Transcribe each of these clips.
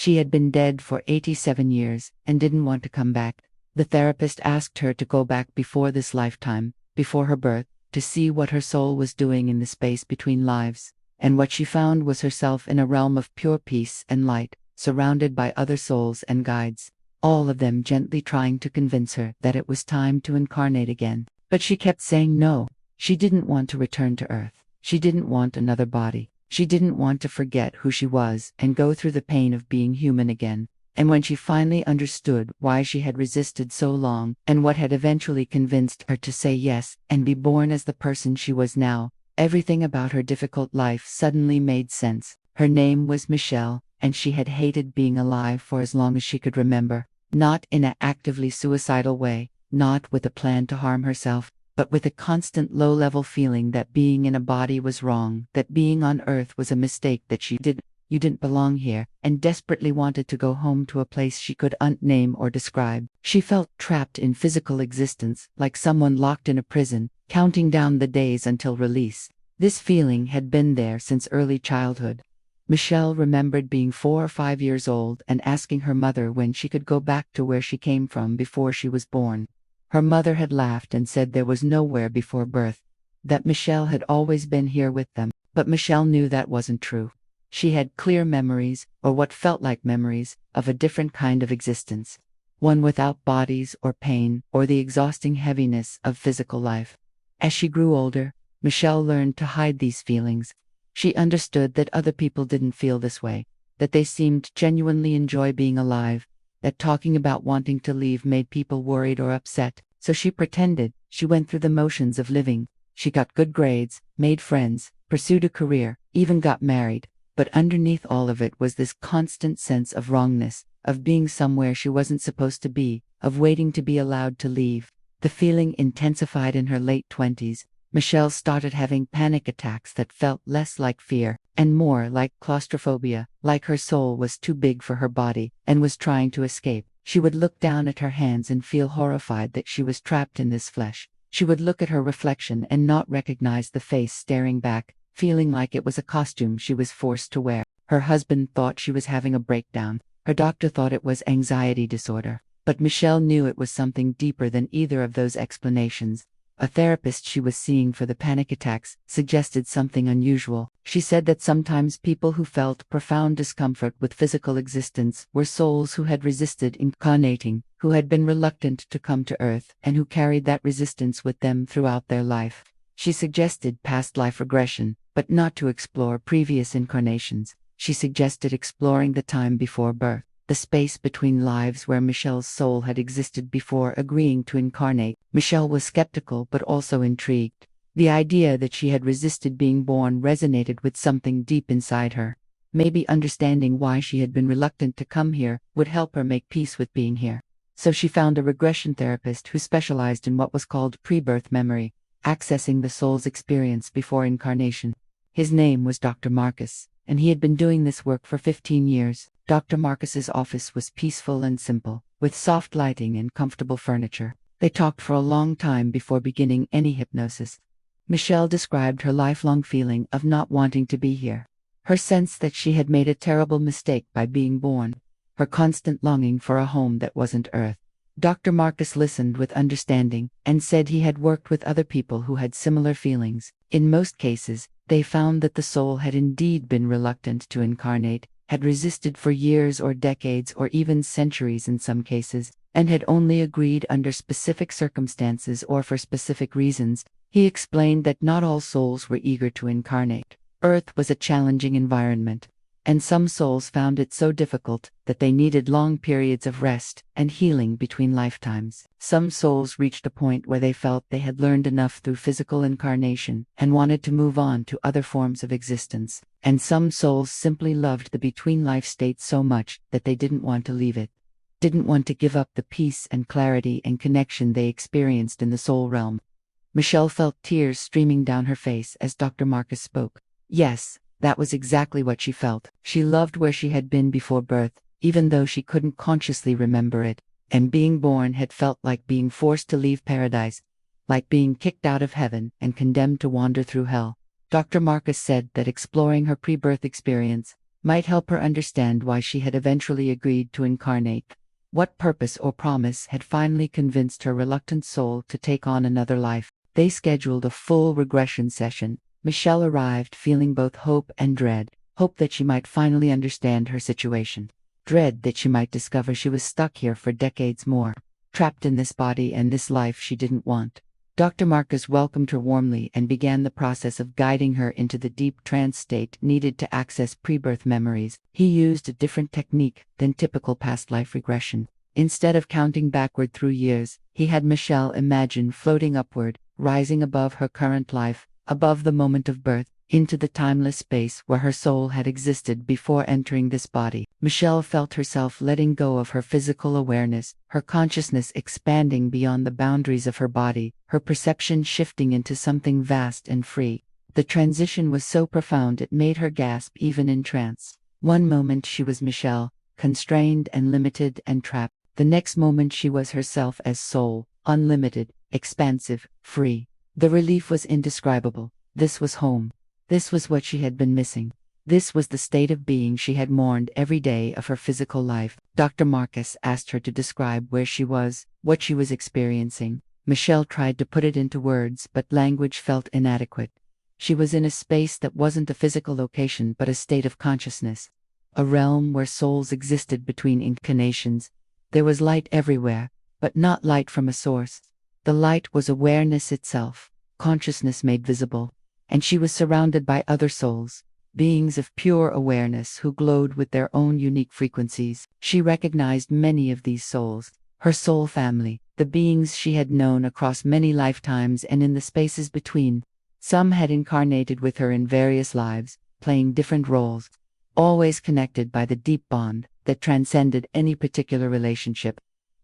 She had been dead for 87 years and didn't want to come back. The therapist asked her to go back before this lifetime, before her birth, to see what her soul was doing in the space between lives. And what she found was herself in a realm of pure peace and light, surrounded by other souls and guides, all of them gently trying to convince her that it was time to incarnate again. But she kept saying no. She didn't want to return to Earth. She didn't want another body. She didn't want to forget who she was and go through the pain of being human again. And when she finally understood why she had resisted so long and what had eventually convinced her to say yes and be born as the person she was now, everything about her difficult life suddenly made sense. Her name was Michelle, and she had hated being alive for as long as she could remember. Not in an actively suicidal way, not with a plan to harm herself, but with a constant low-level feeling that being in a body was wrong, that being on Earth was a mistake, that you didn't belong here, and desperately wanted to go home to a place she could name or describe. She felt trapped in physical existence, like someone locked in a prison, counting down the days until release. This feeling had been there since early childhood. Michelle remembered being 4 or 5 years old and asking her mother when she could go back to where she came from before she was born. Her mother had laughed and said there was nowhere before birth, that Michelle had always been here with them, but Michelle knew that wasn't true. She had clear memories, or what felt like memories, of a different kind of existence, one without bodies or pain or the exhausting heaviness of physical life. As she grew older, Michelle learned to hide these feelings. She understood that other people didn't feel this way, that they seemed genuinely enjoy being alive, that talking about wanting to leave made people worried or upset, so she pretended. She went through the motions of living. She got good grades, made friends, pursued a career, even got married, but underneath all of it was this constant sense of wrongness, of being somewhere she wasn't supposed to be, of waiting to be allowed to leave. The feeling intensified in her late 20s. Michelle started having panic attacks that felt less like fear and more like claustrophobia, like her soul was too big for her body and was trying to escape. She would look down at her hands and feel horrified that she was trapped in this flesh. She would look at her reflection and not recognize the face staring back, feeling like it was a costume she was forced to wear. Her husband thought she was having a breakdown. Her doctor thought it was anxiety disorder. But Michelle knew it was something deeper than either of those explanations. A therapist she was seeing for the panic attacks suggested something unusual. She said that sometimes people who felt profound discomfort with physical existence were souls who had resisted incarnating, who had been reluctant to come to Earth, and who carried that resistance with them throughout their life. She suggested past life regression, but not to explore previous incarnations. She suggested exploring the time before birth, the space between lives where Michelle's soul had existed before agreeing to incarnate. Michelle was skeptical but also intrigued. The idea that she had resisted being born resonated with something deep inside her. Maybe understanding why she had been reluctant to come here would help her make peace with being here. So she found a regression therapist who specialized in what was called pre-birth memory, accessing the soul's experience before incarnation. His name was Dr. Marcus, and he had been doing this work for 15 years. Dr. Marcus's office was peaceful and simple, with soft lighting and comfortable furniture. They talked for a long time before beginning any hypnosis. Michelle described her lifelong feeling of not wanting to be here, her sense that she had made a terrible mistake by being born, her constant longing for a home that wasn't Earth. Dr. Marcus listened with understanding and said he had worked with other people who had similar feelings. In most cases, they found that the soul had indeed been reluctant to incarnate, had resisted for years or decades or even centuries in some cases, and had only agreed under specific circumstances or for specific reasons. He explained that not all souls were eager to incarnate. Earth was a challenging environment, and some souls found it so difficult that they needed long periods of rest and healing between lifetimes. Some souls reached a point where they felt they had learned enough through physical incarnation and wanted to move on to other forms of existence. And some souls simply loved the between-life state so much that they didn't want to leave it, didn't want to give up the peace and clarity and connection they experienced in the soul realm. Michelle felt tears streaming down her face as Dr. Marcus spoke. Yes, that was exactly what she felt. She loved where she had been before birth, even though she couldn't consciously remember it, and being born had felt like being forced to leave paradise, like being kicked out of heaven and condemned to wander through hell. Dr. Marcus said that exploring her pre-birth experience, might help her understand why she had eventually agreed to incarnate. What purpose or promise had finally convinced her reluctant soul to take on another life? They scheduled a full regression session. Michelle arrived feeling both hope and dread. Hope that she might finally understand her situation. Dread that she might discover she was stuck here for decades more, trapped in this body and this life she didn't want. Dr. Marcus welcomed her warmly and began the process of guiding her into the deep trance state needed to access pre-birth memories. He used a different technique than typical past life regression. Instead of counting backward through years, he had Michelle imagine floating upward, rising above her current life, above the moment of birth, into the timeless space where her soul had existed before entering this body. Michelle felt herself letting go of her physical awareness, her consciousness expanding beyond the boundaries of her body, her perception shifting into something vast and free. The transition was so profound it made her gasp even in trance. One moment she was Michelle, constrained and limited and trapped. The next moment she was herself as soul, unlimited, expansive, free. The relief was indescribable. This was home. This was what she had been missing. This was the state of being she had mourned every day of her physical life. Dr. Marcus asked her to describe where she was, what she was experiencing. Michelle tried to put it into words, but language felt inadequate. She was in a space that wasn't a physical location but a state of consciousness. A realm where souls existed between incarnations. There was light everywhere, but not light from a source. The light was awareness itself, consciousness made visible. And she was surrounded by other souls, beings of pure awareness who glowed with their own unique frequencies. She recognized many of these souls, her soul family, the beings she had known across many lifetimes and in the spaces between. Some had incarnated with her in various lives, playing different roles, always connected by the deep bond that transcended any particular relationship.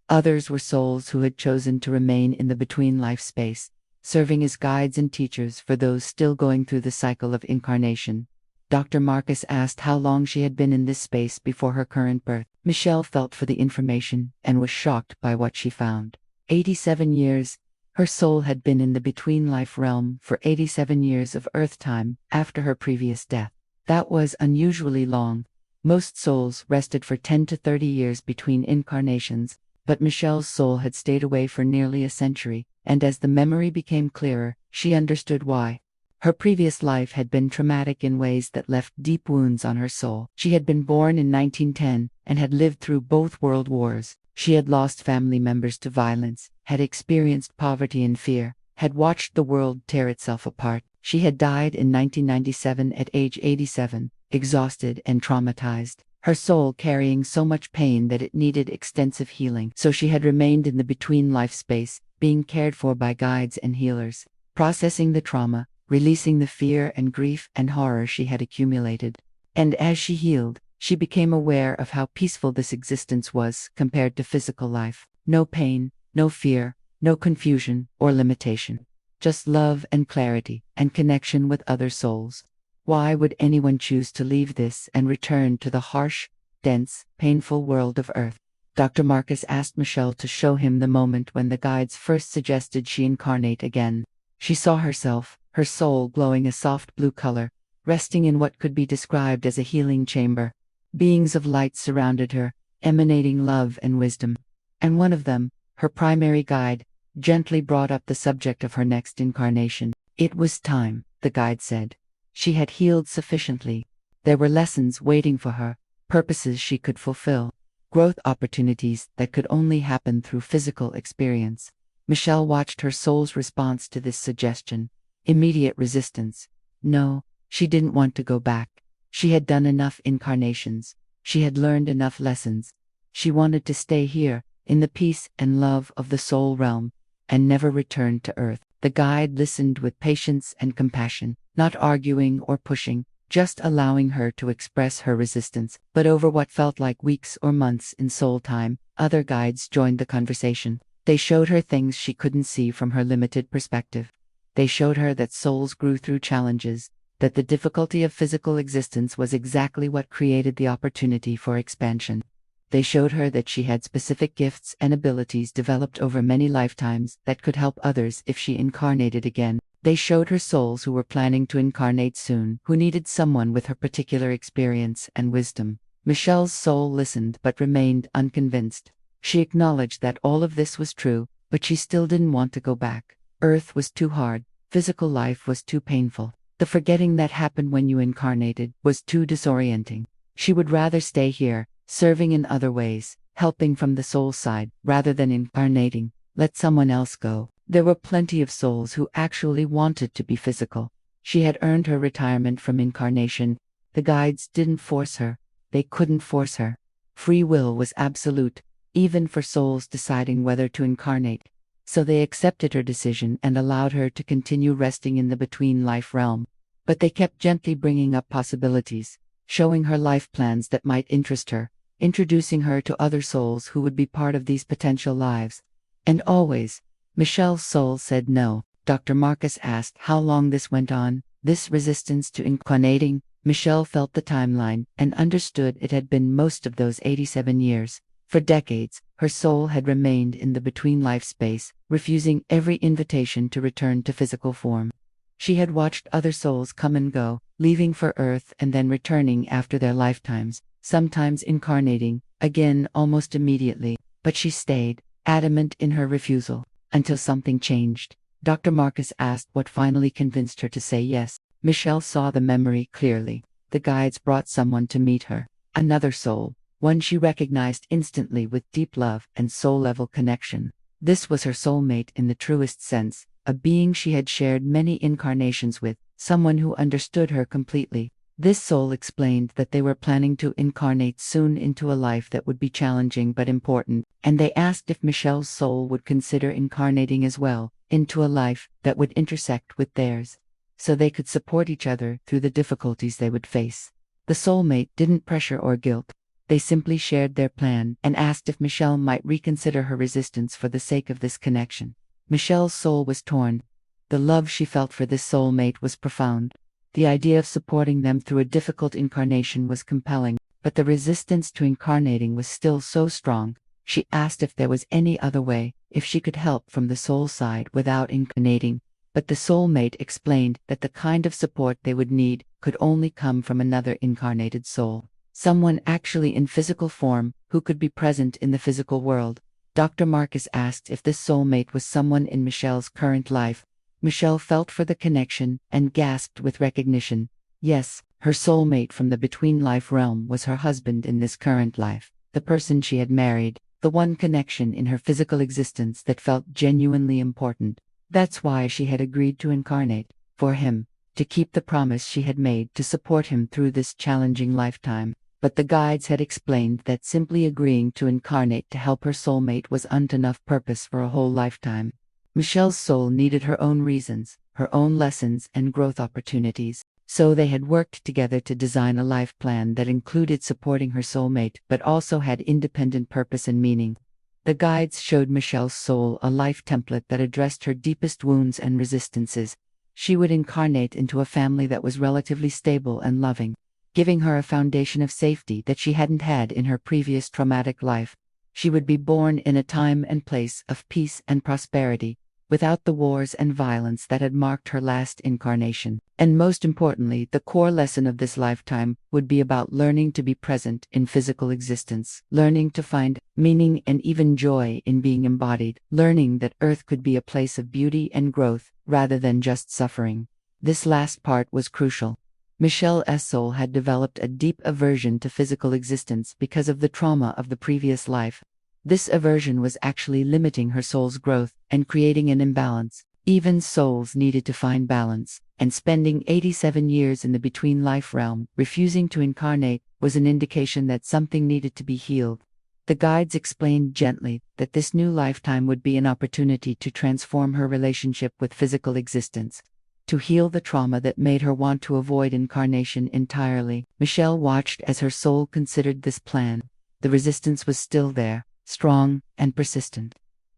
Others were souls who had chosen to remain in the between-life space, serving as guides and teachers for those still going through the cycle of incarnation. Dr. Marcus asked how long she had been in this space before her current birth. Michelle felt for the information and was shocked by what she found. 87 years. Her soul had been in the between-life realm for 87 years of Earth time after her previous death. That was unusually long. Most souls rested for 10 to 30 years between incarnations, but Michelle's soul had stayed away for nearly a century, and as the memory became clearer, she understood why. Her previous life had been traumatic in ways that left deep wounds on her soul. She had been born in 1910 and had lived through both world wars. She had lost family members to violence, had experienced poverty and fear, had watched the world tear itself apart. She had died in 1997 at age 87, exhausted and traumatized, her soul carrying so much pain that it needed extensive healing. So she had remained in the between-life space, being cared for by guides and healers, processing the trauma, releasing the fear and grief and horror she had accumulated. And as she healed, she became aware of how peaceful this existence was compared to physical life. No pain, no fear, no confusion or limitation. Just love and clarity and connection with other souls. Why would anyone choose to leave this and return to the harsh, dense, painful world of Earth? Dr. Marcus asked Michelle to show him the moment when the guides first suggested she incarnate again. She saw herself, her soul glowing a soft blue color, resting in what could be described as a healing chamber. Beings of light surrounded her, emanating love and wisdom. And one of them, her primary guide, gently brought up the subject of her next incarnation. It was time, the guide said. She had healed sufficiently. There were lessons waiting for her, purposes she could fulfill, growth opportunities that could only happen through physical experience. Michelle watched her soul's response to this suggestion. Immediate resistance. No, she didn't want to go back. She had done enough incarnations. She had learned enough lessons. She wanted to stay here, in the peace and love of the soul realm, and never return to Earth. The guide listened with patience and compassion, not arguing or pushing, just allowing her to express her resistance. But over what felt like weeks or months in soul time, other guides joined the conversation. They showed her things she couldn't see from her limited perspective. They showed her that souls grew through challenges, that the difficulty of physical existence was exactly what created the opportunity for expansion. They showed her that she had specific gifts and abilities developed over many lifetimes that could help others if she incarnated again. They showed her souls who were planning to incarnate soon, who needed someone with her particular experience and wisdom. Michelle's soul listened but remained unconvinced. She acknowledged that all of this was true, but she still didn't want to go back. Earth was too hard, physical life was too painful. The forgetting that happened when you incarnated was too disorienting. She would rather stay here, serving in other ways, helping from the soul side, rather than incarnating. Let someone else go. There were plenty of souls who actually wanted to be physical. She had earned her retirement from incarnation. The guides didn't force her. They couldn't force her. Free will was absolute, even for souls deciding whether to incarnate. So they accepted her decision and allowed her to continue resting in the between-life realm. But they kept gently bringing up possibilities, showing her life plans that might interest her, introducing her to other souls who would be part of these potential lives. And always, Michelle's soul said no. Dr. Marcus asked how long this went on, this resistance to incarnating. Michelle felt the timeline and understood it had been most of those 87 years. For decades, her soul had remained in the between-life space, refusing every invitation to return to physical form. She had watched other souls come and go, leaving for Earth and then returning after their lifetimes, sometimes incarnating, again almost immediately, but she stayed, adamant in her refusal, until something changed. Dr. Marcus asked what finally convinced her to say yes. Michelle saw the memory clearly. The guides brought someone to meet her, another soul, one she recognized instantly with deep love and soul-level connection. This was her soulmate in the truest sense, a being she had shared many incarnations with, someone who understood her completely. This soul explained that they were planning to incarnate soon into a life that would be challenging but important, and they asked if Michelle's soul would consider incarnating as well, into a life that would intersect with theirs, so they could support each other through the difficulties they would face. The soulmate didn't pressure or guilt. They simply shared their plan and asked if Michelle might reconsider her resistance for the sake of this connection. Michelle's soul was torn. The love she felt for this soulmate was profound. The idea of supporting them through a difficult incarnation was compelling, but the resistance to incarnating was still so strong. She asked if there was any other way, if she could help from the soul side without incarnating. But the soulmate explained that the kind of support they would need could only come from another incarnated soul. Someone actually in physical form, who could be present in the physical world. Dr. Marcus asked if this soulmate was someone in Michelle's current life. Michelle felt for the connection and gasped with recognition. Yes, her soulmate from the between-life realm was her husband in this current life, the person she had married, the one connection in her physical existence that felt genuinely important. That's why she had agreed to incarnate, for him, to keep the promise she had made to support him through this challenging lifetime. But the guides had explained that simply agreeing to incarnate to help her soulmate wasn't enough purpose for a whole lifetime. Michelle's soul needed her own reasons, her own lessons and growth opportunities, so they had worked together to design a life plan that included supporting her soulmate but also had independent purpose and meaning. The guides showed Michelle's soul a life template that addressed her deepest wounds and resistances. She would incarnate into a family that was relatively stable and loving, giving her a foundation of safety that she hadn't had in her previous traumatic life. She would be born in a time and place of peace and prosperity, without the wars and violence that had marked her last incarnation. And most importantly, the core lesson of this lifetime would be about learning to be present in physical existence, learning to find meaning and even joy in being embodied, learning that Earth could be a place of beauty and growth, rather than just suffering. This last part was crucial. Michelle's soul had developed a deep aversion to physical existence because of the trauma of the previous life. This aversion was actually limiting her soul's growth and creating an imbalance. Even souls needed to find balance, and spending 87 years in the between-life realm, refusing to incarnate, was an indication that something needed to be healed. The guides explained gently that this new lifetime would be an opportunity to transform her relationship with physical existence, to heal the trauma that made her want to avoid incarnation entirely. Michelle watched as her soul considered this plan. The resistance was still there, strong and persistent.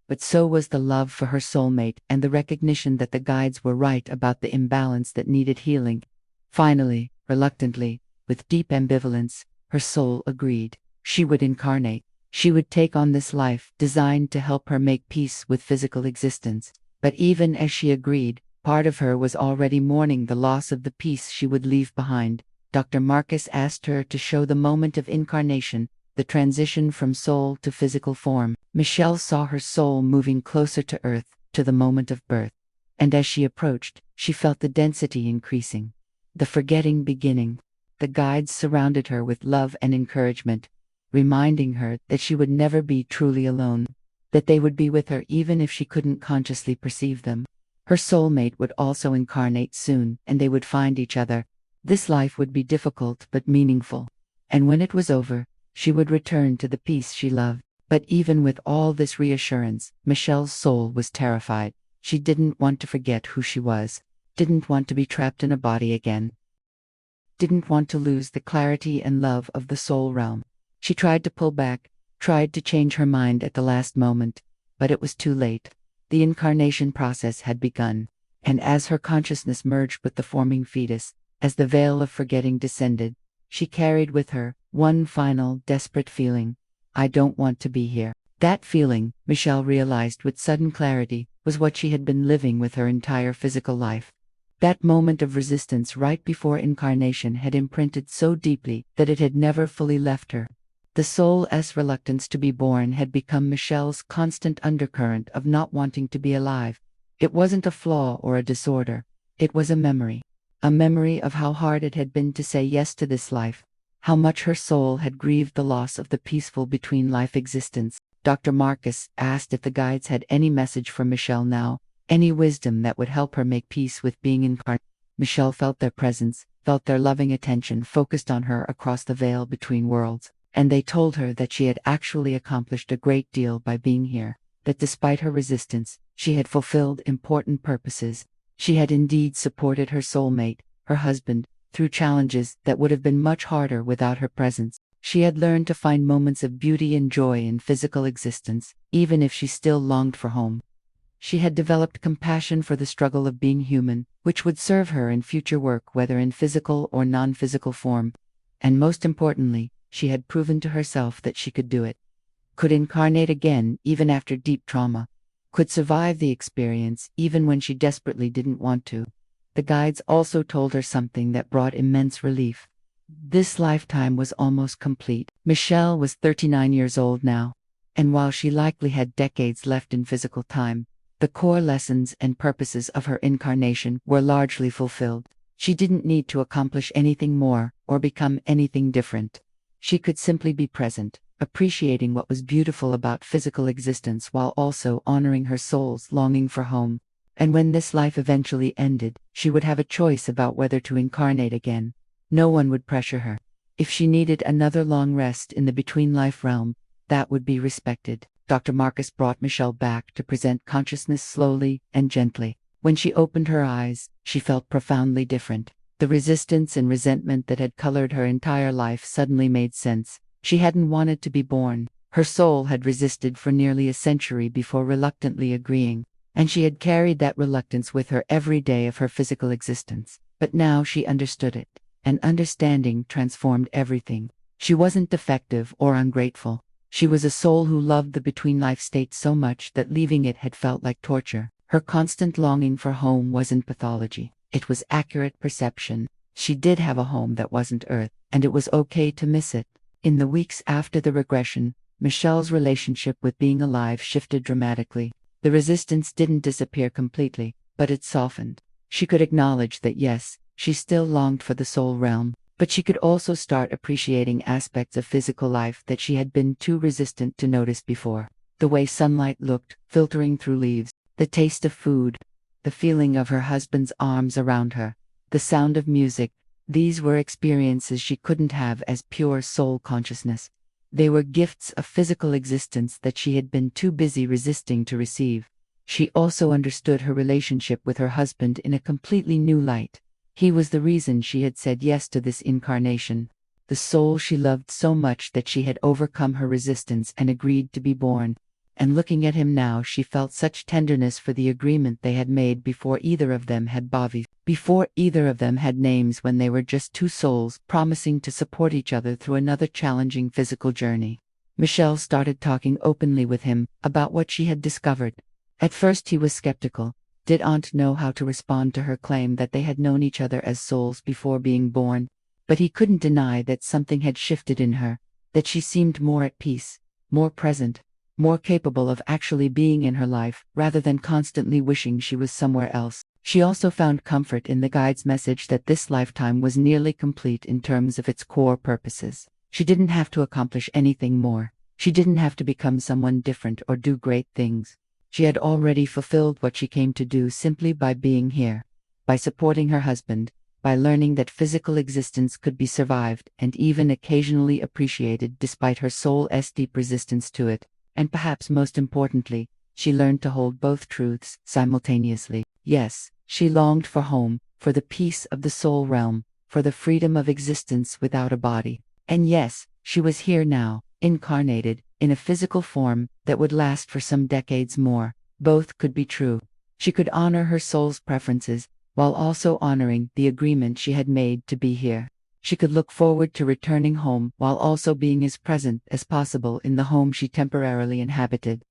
But so was the love for her soulmate and the recognition that the guides were right about the imbalance that needed healing. Finally, reluctantly, with deep ambivalence, her soul agreed. She would incarnate. She would take on this life designed to help her make peace with physical existence. But even as she agreed, Part of her was already mourning the loss of the peace she would leave behind. Dr. Marcus asked her to show the moment of incarnation, the transition from soul to physical form. Michelle saw her soul moving closer to Earth, to the moment of birth. And as she approached, she felt the density increasing. The forgetting beginning. The guides surrounded her with love and encouragement, reminding her that she would never be truly alone, that they would be with her even if she couldn't consciously perceive them. Her soulmate would also incarnate soon, and they would find each other. This life would be difficult but meaningful. And when it was over, she would return to the peace she loved. But even with all this reassurance, Michelle's soul was terrified. She didn't want to forget who she was, didn't want to be trapped in a body again, didn't want to lose the clarity and love of the soul realm. She tried to pull back, tried to change her mind at the last moment, but it was too late. The incarnation process had begun, and as her consciousness merged with the forming fetus, as the veil of forgetting descended, she carried with her one final, desperate feeling. I don't want to be here. That feeling, Michelle realized with sudden clarity, was what she had been living with her entire physical life. That moment of resistance right before incarnation had imprinted so deeply that it had never fully left her. The soul's reluctance to be born had become Michelle's constant undercurrent of not wanting to be alive. It wasn't a flaw or a disorder. It was a memory. A memory of how hard it had been to say yes to this life. How much her soul had grieved the loss of the peaceful between-life existence. Dr. Marcus asked if the guides had any message for Michelle now, any wisdom that would help her make peace with being incarnate. Michelle felt their presence, felt their loving attention focused on her across the veil between worlds. And they told her that she had actually accomplished a great deal by being here, that despite her resistance, she had fulfilled important purposes. She had indeed supported her soulmate, her husband, through challenges that would have been much harder without her presence. She had learned to find moments of beauty and joy in physical existence, even if she still longed for home. She had developed compassion for the struggle of being human, which would serve her in future work whether in physical or non-physical form. And most importantly, she had proven to herself that she could do it. Could incarnate again even after deep trauma. Could survive the experience even when she desperately didn't want to. The guides also told her something that brought immense relief. This lifetime was almost complete. Michelle was 39 years old now, and while she likely had decades left in physical time, the core lessons and purposes of her incarnation were largely fulfilled. She didn't need to accomplish anything more or become anything different. She could simply be present, appreciating what was beautiful about physical existence while also honoring her soul's longing for home. And when this life eventually ended, she would have a choice about whether to incarnate again. No one would pressure her. If she needed another long rest in the between-life realm, that would be respected. Dr. Marcus brought Michelle back to present consciousness slowly and gently. When she opened her eyes, she felt profoundly different. The resistance and resentment that had colored her entire life suddenly made sense. She hadn't wanted to be born. Her soul had resisted for nearly a century before reluctantly agreeing, and she had carried that reluctance with her every day of her physical existence. But now she understood it, and understanding transformed everything. She wasn't defective or ungrateful. She was a soul who loved the between-life state so much that leaving it had felt like torture. Her constant longing for home wasn't pathology. It was accurate perception. She did have a home that wasn't Earth, and it was okay to miss it. In the weeks after the regression, Michelle's relationship with being alive shifted dramatically. The resistance didn't disappear completely, but it softened. She could acknowledge that yes, she still longed for the soul realm, but she could also start appreciating aspects of physical life that she had been too resistant to notice before. The way sunlight looked, filtering through leaves, the taste of food, the feeling of her husband's arms around her, the sound of music. These were experiences she couldn't have as pure soul consciousness. They were gifts of physical existence that she had been too busy resisting to receive. She also understood her relationship with her husband in a completely new light. He was the reason she had said yes to this incarnation, the soul she loved so much that she had overcome her resistance and agreed to be born. And looking at him now, she felt such tenderness for the agreement they had made before either of them had bodies, before either of them had names, when they were just two souls promising to support each other through another challenging physical journey. Michelle started talking openly with him about what she had discovered. At first he was skeptical, Did Aunt know how to respond to her claim that they had known each other as souls before being born? But he couldn't deny that something had shifted in her, that she seemed more at peace, more present, more capable of actually being in her life rather than constantly wishing she was somewhere else. She also found comfort in the guide's message that this lifetime was nearly complete in terms of its core purposes. She didn't have to accomplish anything more. She didn't have to become someone different or do great things. She had already fulfilled what she came to do simply by being here, by supporting her husband, by learning that physical existence could be survived and even occasionally appreciated despite her soul's deep resistance to it. And perhaps most importantly, she learned to hold both truths simultaneously. Yes, she longed for home, for the peace of the soul realm, for the freedom of existence without a body. And yes, she was here now, incarnated, in a physical form that would last for some decades more. Both could be true. She could honor her soul's preferences, while also honoring the agreement she had made to be here. She could look forward to returning home while also being as present as possible in the home she temporarily inhabited.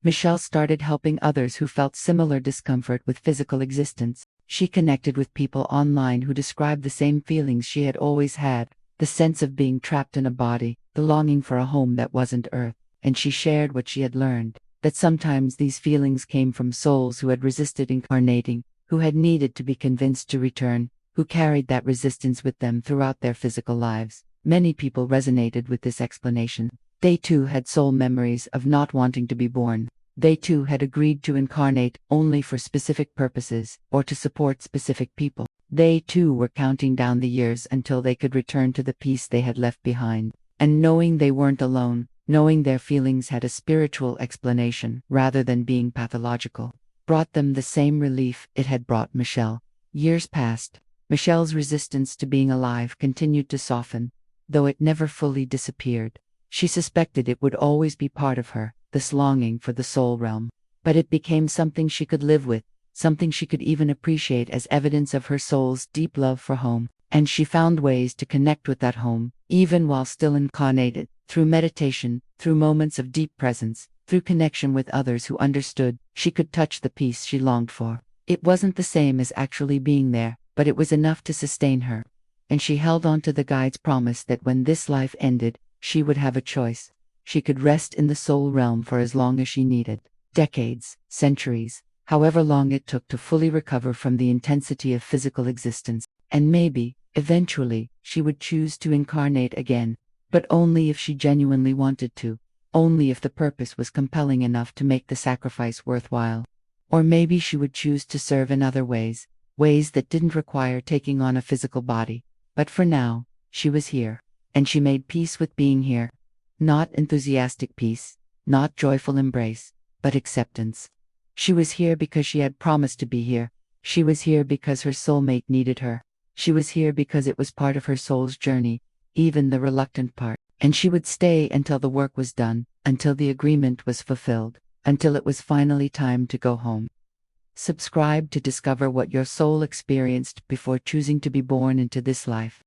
Michelle started helping others who felt similar discomfort with physical existence. She connected with people online who described the same feelings she had always had, the sense of being trapped in a body, the longing for a home that wasn't Earth, and she shared what she had learned, that sometimes these feelings came from souls who had resisted incarnating, who had needed to be convinced to return, who carried that resistance with them throughout their physical lives. Many people resonated with this explanation. They too had soul memories of not wanting to be born. They too had agreed to incarnate only for specific purposes or to support specific people. They too were counting down the years until they could return to the peace they had left behind. And knowing they weren't alone, knowing their feelings had a spiritual explanation rather than being pathological, brought them the same relief it had brought Michelle. Years passed. Michelle's resistance to being alive continued to soften, though it never fully disappeared. She suspected it would always be part of her, this longing for the soul realm. But it became something she could live with, something she could even appreciate as evidence of her soul's deep love for home. And she found ways to connect with that home, even while still incarnated, through meditation, through moments of deep presence, through connection with others who understood. She could touch the peace she longed for. It wasn't the same as actually being there, but it was enough to sustain her. And she held on to the guide's promise that when this life ended, she would have a choice. She could rest in the soul realm for as long as she needed. Decades, centuries, however long it took to fully recover from the intensity of physical existence. And maybe, eventually, she would choose to incarnate again, but only if she genuinely wanted to, only if the purpose was compelling enough to make the sacrifice worthwhile. Or maybe she would choose to serve in other ways, ways that didn't require taking on a physical body. But for now, she was here, and she made peace with being here. Not enthusiastic peace, not joyful embrace, but acceptance. She was here because she had promised to be here. She was here because her soulmate needed her. She was here because it was part of her soul's journey, even the reluctant part. And she would stay until the work was done, until the agreement was fulfilled, until it was finally time to go home. Subscribe to discover what your soul experienced before choosing to be born into this life.